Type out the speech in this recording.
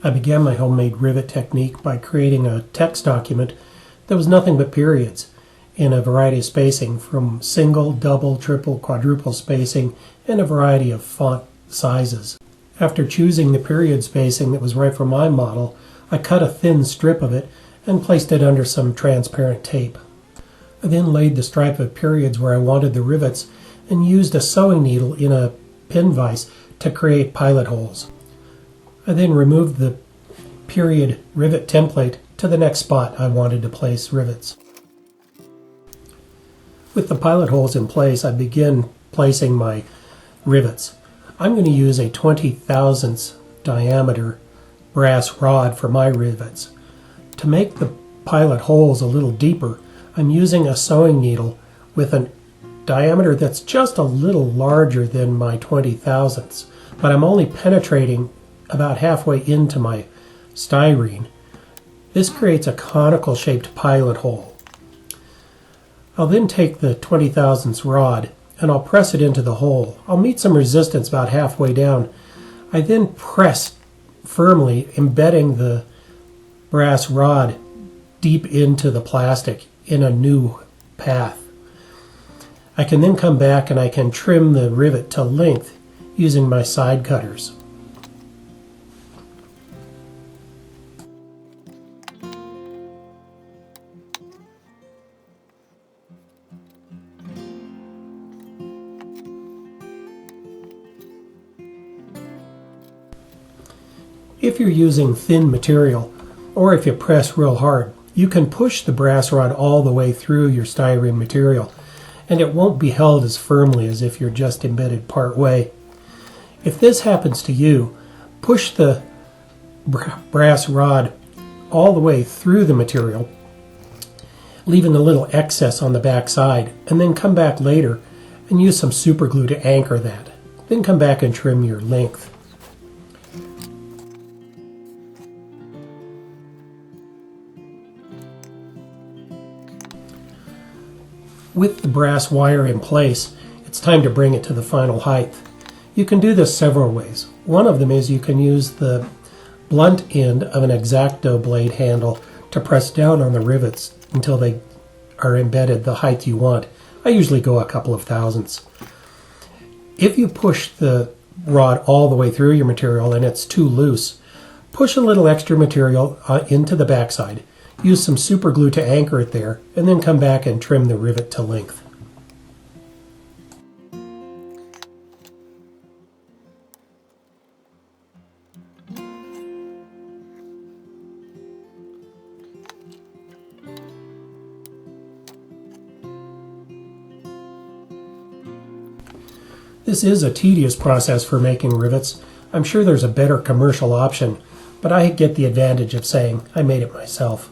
I began my homemade rivet technique by creating a text document that was nothing but periods in a variety of spacing, from single, double, triple, quadruple spacing, and a variety of font sizes. After choosing the period spacing that was right for my model, I cut a thin strip of it and placed it under some transparent tape. I then laid the stripe of periods where I wanted the rivets and used a sewing needle in a pin vise to create pilot holes. I then removed the period rivet template to the next spot I wanted to place rivets. With the pilot holes in place, I begin placing my rivets. I'm going to use a 20 thousandths diameter brass rod for my rivets. To make the pilot holes a little deeper, I'm using a sewing needle with a diameter that's just a little larger than my 20 thousandths, but I'm only penetrating about halfway into my styrene. This creates a conical shaped pilot hole. I'll then take the 20 thousandths rod and I'll press it into the hole. I'll meet some resistance about halfway down. I then press firmly, embedding the brass rod deep into the plastic in a new path. I can then come back and I can trim the rivet to length using my side cutters. If you're using thin material, or if you press real hard, you can push the brass rod all the way through your styrene material, and it won't be held as firmly as if you're just embedded part way. If this happens to you, push the brass rod all the way through the material, leaving a little excess on the back side, and then come back later and use some super glue to anchor that. Then come back and trim your length. With the brass wire in place, it's time to bring it to the final height. You can do this several ways. One of them is you can use the blunt end of an exacto blade handle to press down on the rivets until they are embedded the height you want. I usually go a couple of thousandths. If you push the rod all the way through your material and it's too loose, push a little extra material into the backside. Use some super glue to anchor it there, and then come back and trim the rivet to length. This is a tedious process for making rivets. I'm sure there's a better commercial option, but I get the advantage of saying I made it myself.